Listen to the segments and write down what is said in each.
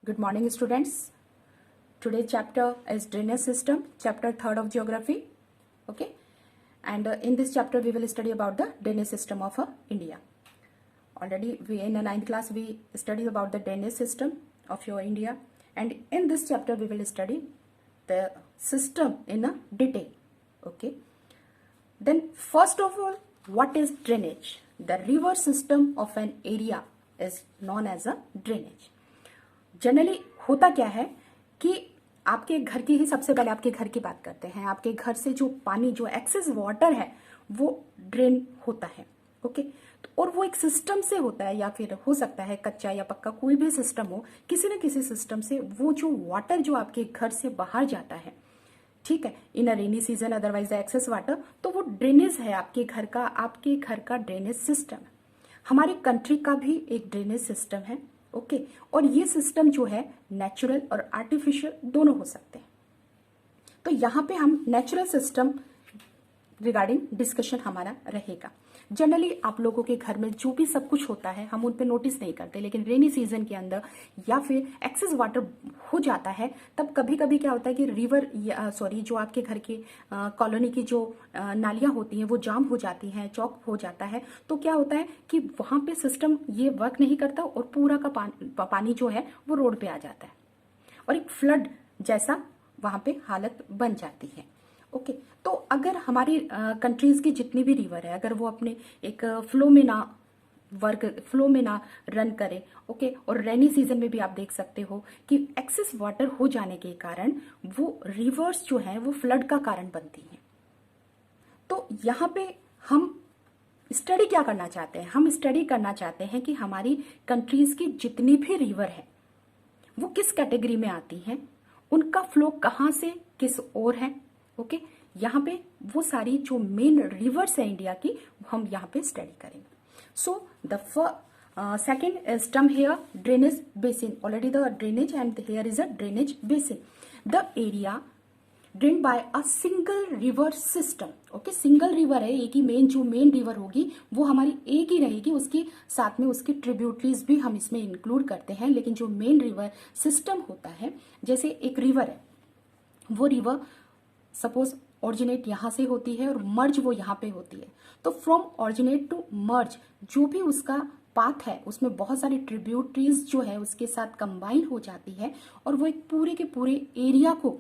Good morning, students. Today's chapter is drainage system, chapter 3rd of geography. Okay, and in this chapter we will study about the drainage system of India. Already we in the 9th class we studied about the drainage system of your India, and in this chapter we will study the system in a detail. Okay, then first of all, what is drainage? The river system of an area is known as a drainage. Generally होता क्या है कि आपके घर की ही सबसे पहले आपके घर की बात करते हैं. आपके घर से जो पानी, जो एक्सेस वाटर है, वो ड्रेन होता है. ओके, और वो एक सिस्टम से होता है, या फिर हो सकता है कच्चा या पक्का, कोई भी सिस्टम हो, किसी न किसी सिस्टम से वो जो वाटर जो आपके घर से बाहर जाता है, ठीक है, in a rainy season, otherwise excess water, तो वो ड्रेनेज है आपके घर का ड्रेनेज सिस्टम है. हमारी कंट्री का भी एक ड्रेनेज सिस्टम है. ओके, और ये सिस्टम जो है नेचुरल और आर्टिफिशियल दोनों हो सकते हैं. तो यहां पे हम नेचुरल सिस्टम रिगार्डिंग डिस्कशन हमारा रहेगा. जनरली आप लोगों के घर में जो भी सब कुछ होता है हम उन पे नोटिस नहीं करते, लेकिन रेनी सीजन के अंदर या फिर एक्सेस वाटर हो जाता है, तब कभी कभी क्या होता है कि रिवर जो आपके घर की कॉलोनी की जो नालियां होती हैं वो जाम हो जाती हैं, चौक हो जाता है. तो क्या होता है कि वहां पे सिस्टम ये वर्क नहीं करता और पूरा का पानी जो है वो रोड पे आ जाता है और एक फ्लड जैसा वहां पे हालत बन जाती है. ओके, तो अगर हमारी कंट्रीज की जितनी भी रिवर है, अगर वो अपने एक फ्लो में ना रन करे, ओके, और रेनी सीजन में भी आप देख सकते हो कि एक्सेस वाटर हो जाने के कारण वो रिवर्स जो है वो फ्लड का कारण बनती हैं. तो यहाँ पे हम स्टडी क्या करना चाहते हैं? हम स्टडी करना चाहते हैं कि हमारी कंट्रीज की जितनी भी रिवर है वो किस कैटेगरी में आती हैं, उनका फ्लो कहाँ से किस ओर है. ओके, यहाँ पे वो सारी जो मेन रिवर्स है इंडिया की, हम यहाँ पे स्टडी करेंगे. So the second term here drainage basin. Already the drainage and here is a drainage basin. The area drain by a single river system. Okay, single river है, एक ही main river होगी वो हमारी एक ही रहेगी, उसके साथ में उसकी ट्रिब्यूटरीज भी हम इसमें इंक्लूड करते हैं. लेकिन जो मेन रिवर सिस्टम होता है, जैसे एक रिवर है, वो रिवर सपोज ऑरिजिनेट यहां से होती है और मर्ज वो यहां पे होती है. तो फ्रॉम ऑरिजिनेट टू मर्ज जो भी उसका पाथ है, उसमें बहुत सारी ट्रिब्यूटरीज जो है उसके साथ कंबाइन हो जाती है और वो एक पूरे के पूरे एरिया को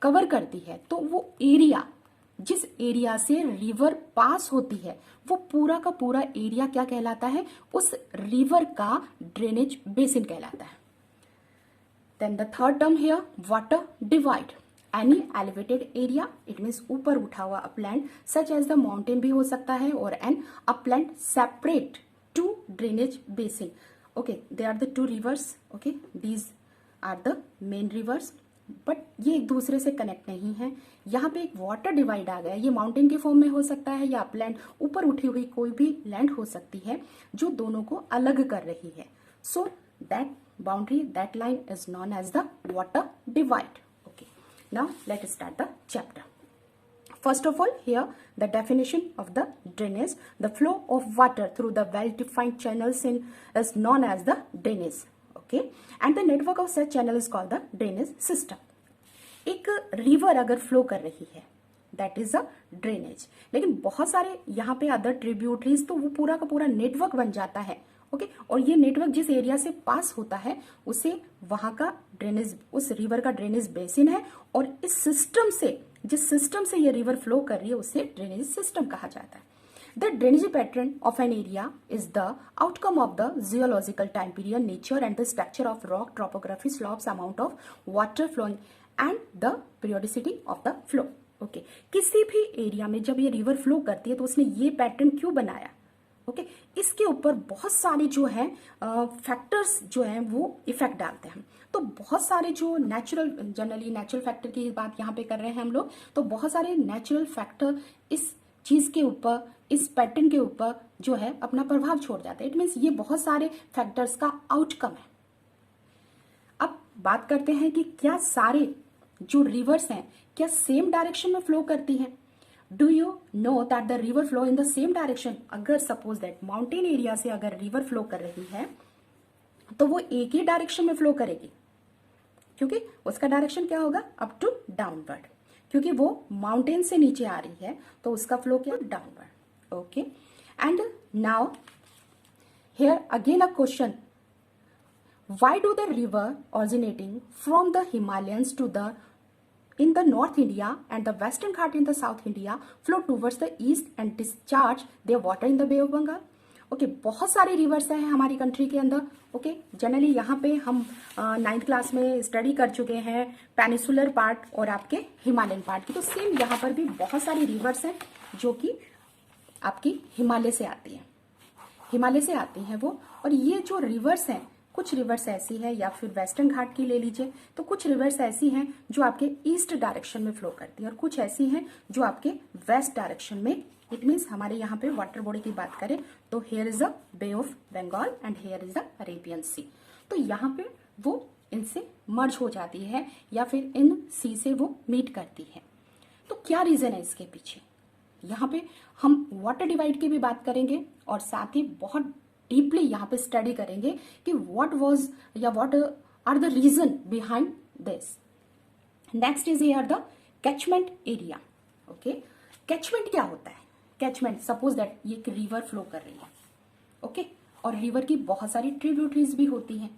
कवर करती है. तो वो एरिया, जिस एरिया से रिवर पास होती है, वो पूरा का पूरा एरिया क्या कहलाता है? उस रिवर का ड्रेनेज बेसिन कहलाता है. Then the third term here water divide. Any elevated area, it means ऊपर उठा हुआ upland, such as the mountain भी हो सकता है, और an upland separate two drainage basin. Okay, they are the two rivers. Okay, these are the main rivers, but ये एक दूसरे से कनेक्ट नहीं है. यहाँ पे एक वाटर डिवाइड आ गया. ये माउंटेन के फॉर्म में हो सकता है या अपलैंड, ऊपर उठी हुई कोई भी लैंड हो सकती है जो दोनों को अलग कर रही है. So that boundary, that line is known as the water divide. Now let's start the chapter. First of all, here the definition of the drainage. The flow of water through the well-defined channels is known as the drainage. Okay, and the network of such channel is called the drainage system. एक river अगर flow कर रही है, that is a drainage. लेकिन बहुत सारे यहाँ पे अदर ट्रिब्यूटरीज, तो वो पूरा का पूरा नेटवर्क बन जाता है. ओके, और ये नेटवर्क जिस एरिया से पास होता है उसे वहां का ड्रेनेज, उस रिवर का ड्रेनेज बेसिन है. और इस सिस्टम से, जिस सिस्टम से ये रिवर फ्लो कर रही है, उसे ड्रेनेज सिस्टम कहा जाता है. The drainage pattern of an area is the outcome of the geological time period, nature and the structure of rock, topography, slopes, amount of water flowing and the periodicity of the flow. Okay, किसी भी area में जब ये river flow करती है तो उसने ये पैटर्न क्यों बनाया? ओके, इसके ऊपर बहुत सारे जो है फैक्टर्स जो हैं वो इफेक्ट डालते हैं. तो बहुत सारे जो नेचुरल, जनरली नेचुरल फैक्टर की बात यहाँ पे कर रहे हैं हम लोग, तो बहुत सारे नेचुरल फैक्टर इस चीज के ऊपर, इस पैटर्न के ऊपर जो है अपना प्रभाव छोड़ जाते हैं. इट मीन्स ये बहुत सारे फैक्टर्स का आउटकम है. अब बात करते हैं कि क्या सारे जो रिवर्स हैं क्या सेम डायरेक्शन में फ्लो करती हैं? Do you know that the river flow in the same direction? अगर सपोज दैट माउंटेन एरिया से अगर रिवर फ्लो कर रही है तो वो एक ही डायरेक्शन में फ्लो करेगी, क्योंकि उसका डायरेक्शन क्या होगा, अप टू डाउनवर्ड, क्योंकि वो माउंटेन से नीचे आ रही है तो उसका फ्लो क्या, downward. Okay, and now here again a question, why do the river originating from the Himalayas to the in the North India and the Western Ghat in the South India flow towards the east and discharge their water in the Bay of Bengal? Okay बहुत सारे reverse हैं हमारी country के अंदर. Okay generally यहाँ पे हम 9th class में स्टडी कर चुके हैं पेनिसुलर पार्ट और आपके हिमालयन पार्ट की. तो सेम यहाँ पर भी बहुत सारे रिवर्स हैं जो कि आपकी हिमालय से आती हैं, हिमालय से आती हैं वो. और ये जो रिवर्स हैं, कुछ रिवर्स ऐसी है, या फिर वेस्टर्न घाट की ले लीजिए, तो कुछ रिवर्स ऐसी हैं जो आपके ईस्ट डायरेक्शन में फ्लो करती है और कुछ ऐसी हैं जो आपके वेस्ट डायरेक्शन में. इट मीन्स हमारे यहाँ पे वाटर बॉडी की बात करें तो here is the Bay of Bengal and here is the Arabian Sea. तो यहाँ पे वो इनसे मर्ज हो जाती है या फिर इन सी से वो मीट करती है. तो क्या रीजन है इसके पीछे, यहाँ पे हम वाटर डिवाइड की भी बात करेंगे और साथ ही बहुत डीपली यहाँ पे स्टडी करेंगे कि व्हाट वाज या what are the reason behind this. Next is here the catchment area. Okay, catchment क्या होता है? कैचमेंट, सपोज दैट ये एक रिवर फ्लो कर रही है. ओके, और रिवर की बहुत सारी ट्रिब्यूटरीज भी होती हैं,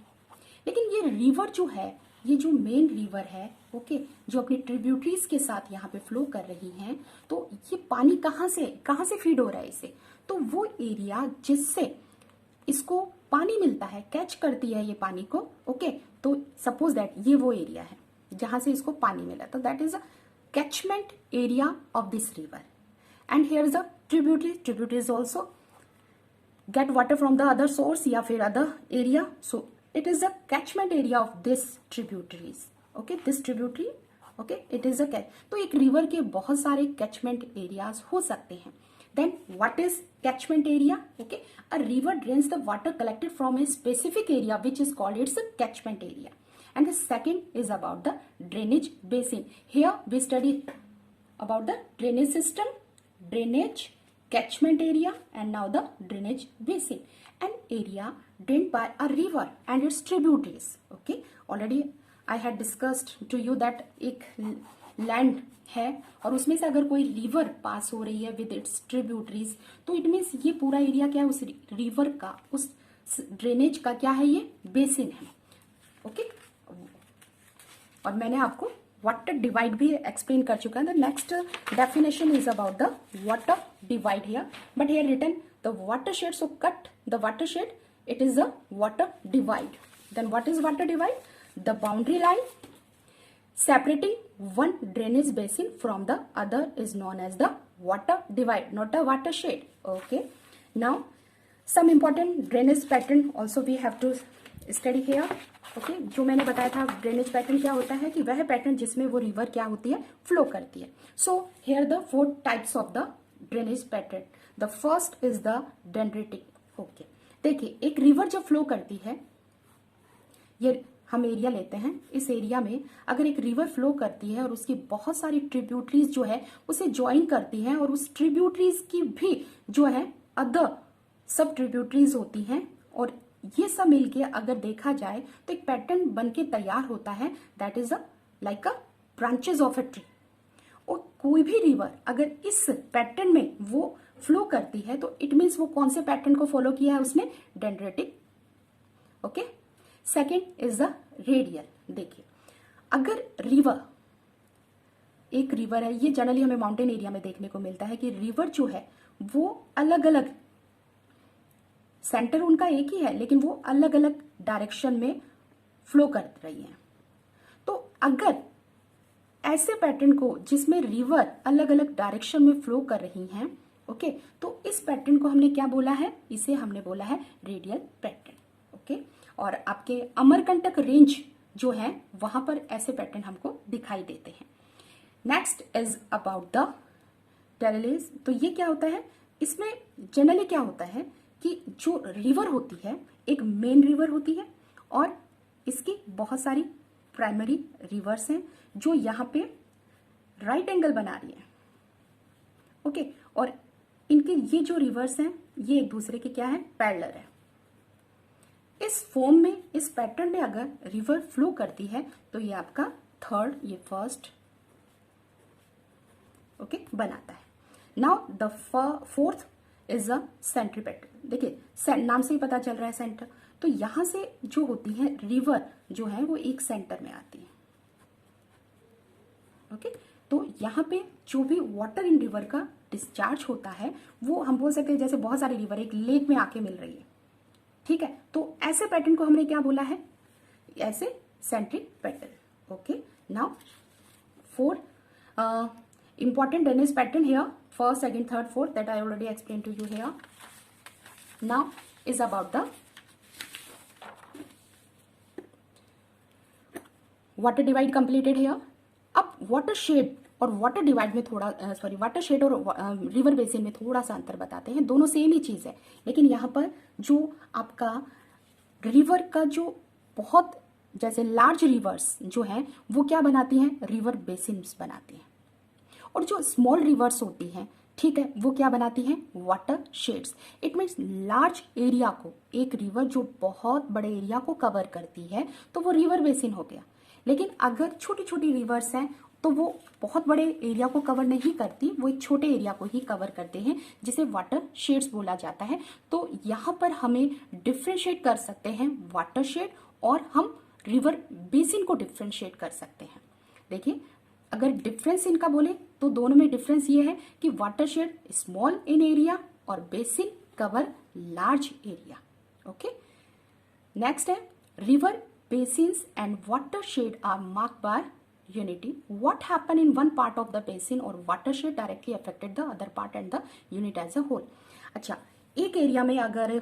लेकिन ये रिवर जो है, ये जो मेन रिवर है, ओके, जो अपनी ट्रिब्यूटरीज के साथ यहाँ पे फ्लो कर रही हैं, तो ये पानी कहाँ से फीड हो रहा है इसे? तो वो एरिया जिससे इसको पानी मिलता है, कैच करती है ये पानी को. ओके, तो सपोज दैट ये वो एरिया है जहां से इसको पानी मिला, तो that is a catchment area of this river. And here is the tributaries also get water from the other source या फिर other area. So it is the catchment area of this tributaries. Okay, this tributary, okay, it is a catch. तो एक river के बहुत सारे catchment areas हो सकते हैं. Then what is catchment area? Okay, a river drains the water collected from a specific area which is called its catchment area. And the second is about the drainage basin. Here we study about the drainage system, drainage, catchment area, and now the drainage basin. An area drained by a river and its tributaries. Okay, already I had discussed to you that एक land है और उसमें से अगर कोई river पास हो रही है विद इट्स ट्रिब्यूटरीज, तो इट मीन्स ये पूरा एरिया क्या है, उस रिवर का, उस ड्रेनेज का क्या है, ये बेसिन है. ओके, और मैंने आपको वाटर डिवाइड भी एक्सप्लेन कर चुका है. The next definition is about the water divide here, but here written the watershed. So cut the watershed, it is the water divide. Then what is water divide? The boundary line separating one drainage basin from the other is known as the water divide, not a watershed. Okay, now some important drainage pattern also we have to study here. Okay, जो मैंने बताया था drainage pattern क्या होता है कि वह pattern जिसमें वो रिवर क्या होती है, फ्लो करती है. So here the 4 types of the drainage pattern. The first is the dendritic. Okay, देखिए एक रिवर जब फ्लो करती है, ये हम एरिया लेते हैं, इस एरिया में अगर एक रिवर फ्लो करती है और उसकी बहुत सारी ट्रिब्यूटरीज जो है उसे ज्वाइन करती हैं और उस ट्रिब्यूटरीज की भी जो है अदर सब ट्रिब्यूटरीज होती हैं, और ये सब मिलके अगर देखा जाए तो एक पैटर्न बनके तैयार होता है, that is like a branches of a tree. और कोई भी रिवर अगर इस पैटर्न में वो फ्लो करती है तो इट मीन्स वो कौन से पैटर्न को फॉलो किया है उसने? Dendritic. Okay, second is the radial. देखिए अगर रिवर, एक रिवर है, ये जनरली हमें माउंटेन एरिया में देखने को मिलता है कि रिवर जो है वो अलग अलग, सेंटर उनका एक ही है लेकिन वो अलग अलग डायरेक्शन में फ्लो कर रही है. तो अगर ऐसे पैटर्न को जिसमें रिवर अलग अलग डायरेक्शन में फ्लो कर रही हैं, ओके, तो इस पैटर्न को हमने क्या बोला है? इसे हमने बोला है रेडियल पैटर्न. ओके, और आपके अमरकंटक रेंज जो है वहां पर ऐसे पैटर्न हमको दिखाई देते हैं. Next is about the trellis. तो ये क्या होता है? इसमें जनरली क्या होता है कि जो रिवर होती है, एक मेन रिवर होती है और इसकी बहुत सारी प्राइमरी रिवर्स हैं जो यहाँ पे राइट एंगल बना रही है. ओके, और इनके ये जो रिवर्स हैं ये एक दूसरे के क्या है? पैरेलल है. इस फॉर्म में, इस पैटर्न में अगर रिवर फ्लो करती है तो ये आपका थर्ड, ये फर्स्ट, ओके बनाता है। Now the fourth is a sentry pattern. देखिए नाम से ही पता चल रहा है सेंटर, तो यहां से जो होती है रिवर जो है वो एक सेंटर में आती है, ओके। तो यहाँ पे जो भी वाटर इन रिवर का डिस्चार्ज होता है वो हम बोल सकते हैं जैसे बहुत सारी रिवर एक लेक में आके मिल रही है, ठीक है। तो ऐसे पैटर्न को हमने क्या बोला है, ऐसे centric pattern, okay. Now four important drainage pattern here, first, second, third, fourth, that I already explained to you here. Now is about the water divide completed here. अब watershed और water divide में थोड़ा watershed और river basin में थोड़ा सा अंतर बताते हैं। दोनों सेम ही चीज है, लेकिन यहाँ पर जो आपका रिवर का जो बहुत जैसे लार्ज रिवर्स जो है वो क्या बनाती हैं, रिवर बेसिन्स बनाती हैं, और जो स्मॉल रिवर्स होती हैं, ठीक है, वो क्या बनाती हैं, water shades. It means large area को, एक रिवर जो बहुत बड़े एरिया को कवर करती है तो वो रिवर बेसिन हो गया। लेकिन अगर छोटी छोटी रिवर्स हैं तो वो बहुत बड़े एरिया को कवर नहीं करती, वो एक छोटे एरिया को ही कवर करते हैं, जिसे वाटर शेड्स बोला जाता है। तो यहाँ पर हमें डिफ्रेंशिएट कर सकते हैं वाटर शेड, और हम रिवर बेसिन को डिफ्रेंशिएट कर सकते हैं। देखिए अगर डिफरेंस इनका बोले तो दोनों में डिफरेंस ये है कि वाटरशेड स्मॉल इन एरिया और basin cover large area, okay. Next है river basins and watershed are marked by unity. What happen in one part of the basin और watershed directly affected the other part and the unit as a whole. अच्छा, एक area में अगर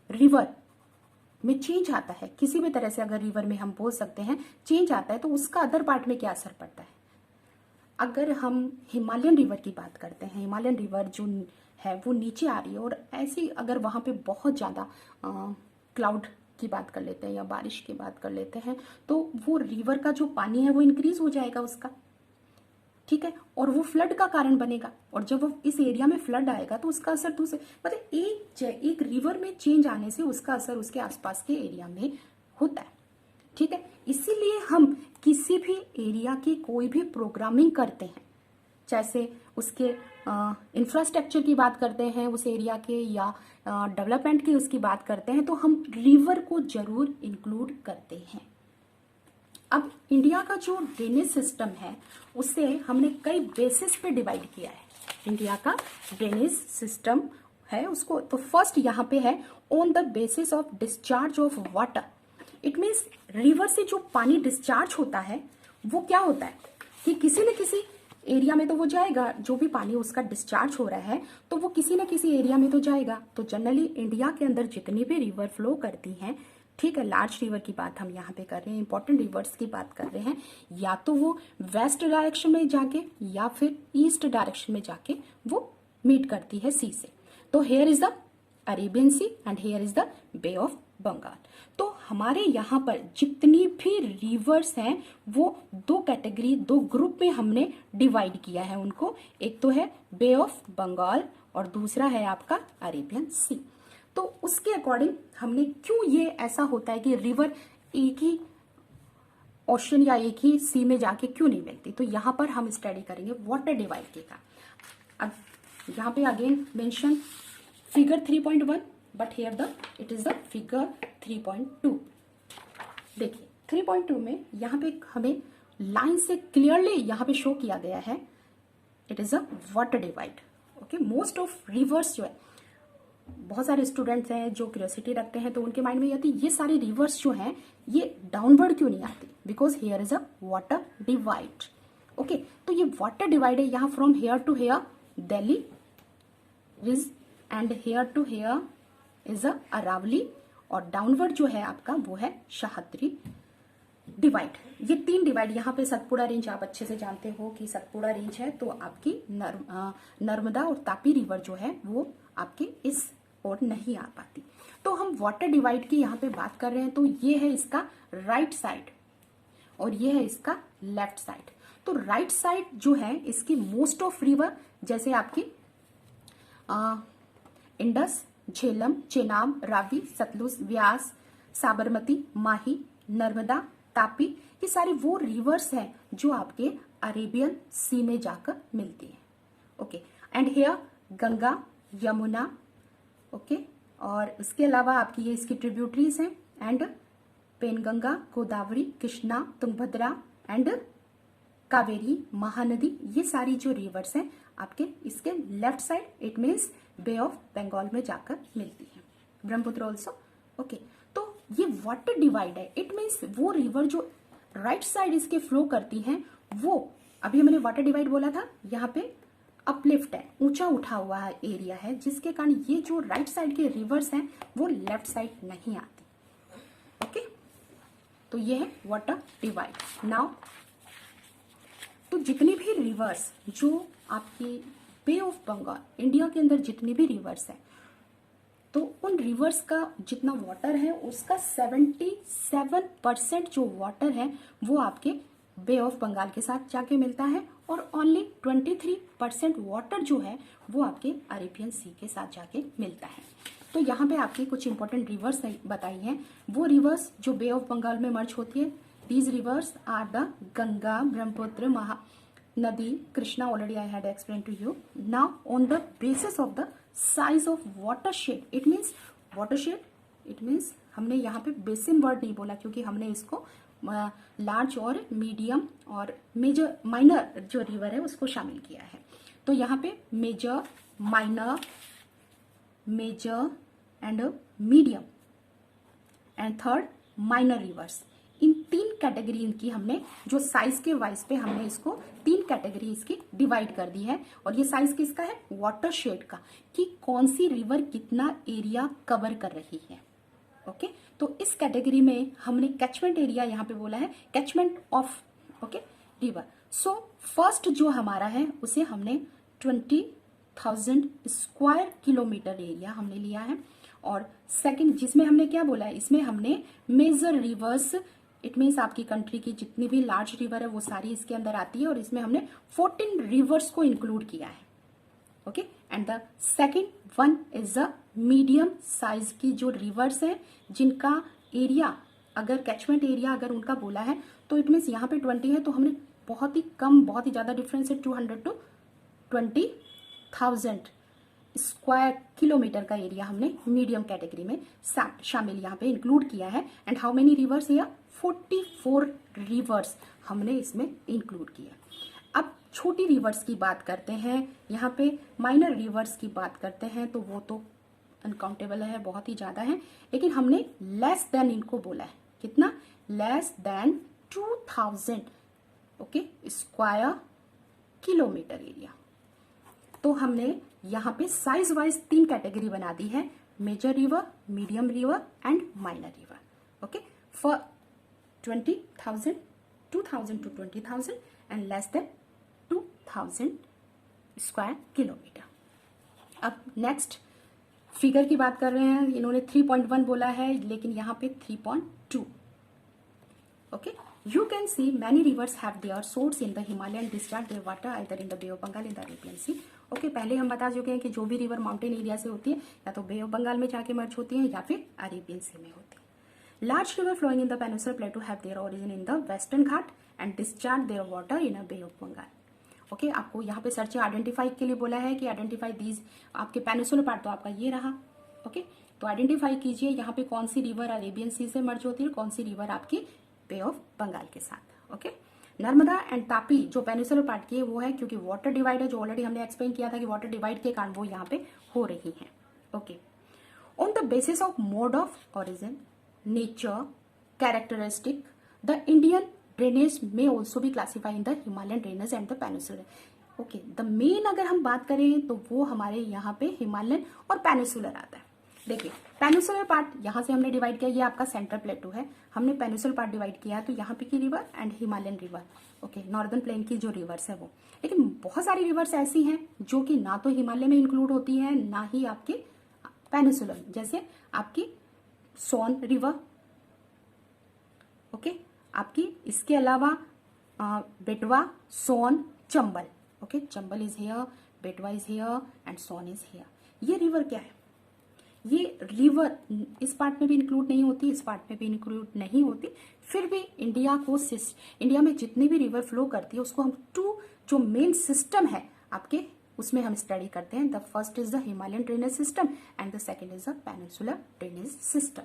river में change आता है, किसी भी तरह से अगर रिवर में हम बोल सकते हैं चेंज आता है, तो उसका अदर पार्ट में क्या असर पड़ता है। अगर हम हिमालयन रिवर की बात करते हैं, हिमालयन रिवर जो है वो नीचे आ रही है, और ऐसी अगर वहां पे बहुत ज्यादा क्लाउड की बात कर लेते हैं या बारिश की बात कर लेते हैं, तो वो रिवर का जो पानी है वो इंक्रीज हो जाएगा उसका, ठीक है, और वो फ्लड का कारण बनेगा। और जब वो इस एरिया में फ्लड आएगा तो उसका असर दूसरे, मतलब एक रिवर में चेंज आने से उसका असर उसके आसपास के एरिया में होता है, ठीक है। इसीलिए हम किसी भी एरिया की कोई भी प्रोग्रामिंग करते हैं, जैसे उसके इंफ्रास्ट्रक्चर की बात करते हैं उस एरिया के, या डेवलपमेंट की उसकी बात करते हैं, तो हम रिवर को जरूर इंक्लूड करते हैं। अब इंडिया का जो ड्रेनेज सिस्टम है उसे हमने कई बेसिस पे डिवाइड किया है। इंडिया का ड्रेनेज सिस्टम है उसको, तो फर्स्ट यहाँ पे है on the basis of discharge of water. It means river से जो पानी डिस्चार्ज होता है वो क्या होता है कि किसी न किसी एरिया में तो वो जाएगा, जो भी पानी उसका डिस्चार्ज हो रहा है तो वो किसी न किसी एरिया में तो जाएगा। तो जनरली इंडिया के अंदर जितनी भी रिवर फ्लो करती हैं, ठीक है, लार्ज रिवर की बात हम यहाँ पे कर रहे हैं, इंपॉर्टेंट रिवर्स की बात कर रहे हैं, या तो वो वेस्ट डायरेक्शन में जाके या फिर ईस्ट डायरेक्शन में जाके वो मीट करती है सी से। तो here is the Arabian Sea and here is the Bay of Bengal. तो हमारे यहाँ पर जितनी भी रिवर्स हैं वो दो कैटेगरी, दो ग्रुप में हमने डिवाइड किया है उनको। एक तो है बे ऑफ बंगाल और दूसरा है आपका अरेबियन सी। तो उसके अकॉर्डिंग हमने, क्यों ये ऐसा होता है कि रिवर एक ही ओशन या एक ही सी में जाके क्यों नहीं मिलती, तो यहाँ पर हम स्टडी करेंगे वाटर डिवाइड के का। अब यहाँ पे again mention figure 3.1, but here it is the figure 3.2। देखिए 3.2 में यहाँ पे हमें लाइन से क्लियरली यहाँ पे शो किया गया है, it is a water divide, okay. Most of reverse जो है, बहुत सारे स्टूडेंट्स हैं जो क्यूरियोसिटी रखते हैं, तो उनके माइंड में ये आती है ये सारी रिवर्स जो हैं ये डाउनवर्ड क्यों नहीं आती, because here is a water divide, okay. तो ये वाटर डिवाइड है यहाँ from here to here Delhi is, and here to here is a Aravalli, और डाउनवर्ड जो है आपका वो है शाहतरी डिवाइड। ये तीन डिवाइड, यहाँ पे सतपुड़ा रेंज आप अच्छे से जानते हो कि सतपुड़ा रेंज है, तो आपकी नर्मदा और तापी रिवर जो है वो आपके इस ओर नहीं आ पाती। तो हम वाटर डिवाइड की यहाँ पे बात कर रहे हैं, तो ये है इसका राइट साइड और ये है इसका लेफ्ट साइड। तो राइट साइड जो है इसकी मोस्ट ऑफ रिवर, जैसे आपकी इंडस, झेलम, चेनाब, रावी, सतलुज, व्यास, साबरमती, माही, नर्मदा, तापी, ये सारी वो रिवर्स हैं जो आपके अरेबियन सी में जाकर मिलती हैं। Okay, and here Ganga, Yamuna, okay, और इसके अलावा आपकी ये इसकी ट्रिब्यूटरीज हैं, एंड पेनगंगा, गोदावरी, कृष्णा, तुंगभद्रा एंड कावेरी, महानदी, ये सारी जो रिवर्स हैं आपके इसके left side, it means Bay of Bengal में जाकर मिलती है। ब्रह्मपुत्र ऑल्सो। ओके, तो ये वाटर डिवाइड है, इट मीन्स वो रिवर जो राइट साइड इसके फ्लो करती हैं, वो अभी मैंने वाटर डिवाइड बोला था, यहाँ पे अपलिफ्ट है, ऊंचा उठा हुआ है एरिया है, जिसके कारण ये जो राइट साइड के रिवर्स हैं वो लेफ्ट साइड नहीं आती। ओके, तो ये है वाटर डिवाइड। नाउ तो जितनी भी रिवर्स जो आपकी बे ऑफ बंगाल इंडिया के अंदर जितनी भी रिवर्स हैं, तो उन रिवर्स का जितना वाटर है उसका 77% जो वाटर है वो आपके बे ऑफ बंगाल के साथ जाके मिलता है, और ओनली 23% वाटर जो है वो आपके अरेबियन सी के साथ जाके मिलता है। तो यहाँ पे आपकी कुछ इंपॉर्टेंट रिवर्स बताई हैं, वो रिवर्स जो बे ऑफ बंगाल में मर्ज होती है। These rivers are the Ganga, Brahmaputra, Mahanadi, Krishna. Already I had explained to you. Now, on the basis of the size of watershed, it means watershed, it means हमने यहाँ पे बेसिन वर्ड नहीं बोला क्योंकि हमने इसको लार्ज और medium और मेजर माइनर जो रिवर है उसको शामिल किया है। तो यहाँ पे major, minor, major and medium and third minor rivers, इन तीन कैटेगरी इनकी हमने जो साइज के वाइज पे हमने इसको तीन कैटेगरी इसकी डिवाइड कर दी है। और ये साइज किसका है? वाटरशेड का, कि कौन सी रिवर कितना एरिया कवर कर रही है। ओके, तो इस कैटेगरी में हमने कैचमेंट एरिया यहाँ पे बोला है, catchment of okay river. So first जो हमारा है उसे हमने 20,000 स्क्वायर किलोमीटर एरिया हमने लिया है, और सेकंड जिसमें हमने क्या बोला है, इसमें हमने मेजर रिवर्स, इट मीन्स आपकी कंट्री की जितनी भी लार्ज रिवर है वो सारी इसके अंदर आती है, और इसमें हमने 14 रिवर्स को इंक्लूड किया है। Okay, and the second one is the medium size की जो रिवर्स हैं जिनका एरिया, अगर कैचमेंट एरिया अगर उनका बोला है तो इट मीन्स यहाँ पे 20 है, तो हमने बहुत ही कम, बहुत ही ज्यादा डिफरेंस है, 200 to 20,000 स्क्वायर किलोमीटर का एरिया हमने मीडियम कैटेगरी में शामिल यहाँ पे इंक्लूड किया है। And how many reverse here? 44 reverse हमने इसमें इंक्लूड किया। अब छोटी रिवर्स की बात करते हैं, यहाँ पे माइनर रिवर्स की बात करते हैं, तो वो तो अनकाउंटेबल है, बहुत ही ज्यादा है, लेकिन हमने लेस देन इनको बोला है। कितना? Less than 2000 okay square kilometre area. तो हमने यहाँ पे साइज वाइज तीन कैटेगरी बना दी है, major river, medium river and minor river. Okay, for 20,000, 2,000 to 20,000 and less than 2,000 square kilometre. अब नेक्स्ट फिगर की बात कर रहे हैं, इन्होंने 3.1 बोला है, लेकिन यहाँ पे 3.2। Okay, you can see many rivers have their source in the Himalaya and discharge their water either in the Bay of Bengal in the Arabian Sea। Okay, पहले हम बता चुके हैं कि जो भी रिवर माउंटेन एरिया से होती है या तो बे ऑफ बंगाल में जाके मर्ज होती है या फिर अरेबियन सी में होती है। Large river flowing in the peninsular plateau have their origin in the western Ghat and discharge their water in a Bay of Bengal. Okay, आपको यहाँ पे सर्च आइडेंटिफाई के लिए बोला है कि आइडेंटिफाई दीज, आपके पेनिनसुलर पार्ट तो आपका ये रहा। ओके, तो आइडेंटिफाई कीजिए यहाँ पे कौन सी रिवर अरेबियन सी से मर्ज होती है, कौन सी रिवर आपकी बे ऑफ बंगाल के साथ। ओके, नर्मदा एंड तापी जो पेनिनसुलर पार्ट की है वो है, क्योंकि वाटर डिवाइड है, जो ऑलरेडी हमने एक्सप्लेन किया था कि वाटर डिवाइड के कारण वो यहाँ पे हो रही है। Okay, on the basis of mode of origin, nature, characteristic, the Indian drainage में ऑल्सो भी classify in the Himalayan drainage and the peninsular. Okay, the main अगर हम बात करें तो वो हमारे यहाँ पे हिमालयन और पेनिनसुलर आता है। देखिए, पेनिनसुलर पार्ट यहाँ से हमने डिवाइड किया, ये आपका सेंट्रल प्लेटू है, हमने पेनिनसुलर पार्ट डिवाइड किया है, तो यहाँ पे की river and Himalayan river, okay, northern plain की जो रिवर्स है वो। लेकिन बहुत सारी रिवर्स ऐसी हैं जो कि ना तो हिमालय में इंक्लूड होती है ना ही आपके पेनिनसुलर, जैसे आपकी सोन रिवर। ओके, आपकी इसके अलावा Betwa, Son, Chambal. Okay, Chambal is here, Betwa is here and Son is here. ये रिवर क्या है? ये रिवर इस पार्ट में भी इंक्लूड नहीं होती, इस पार्ट में भी इंक्लूड नहीं होती, फिर भी इंडिया में जितनी भी रिवर फ्लो करती है उसको हम टू जो मेन सिस्टम है आपके उसमें हम स्टडी करते हैं. The first is the Himalayan drainage system and the second is the peninsular drainage system.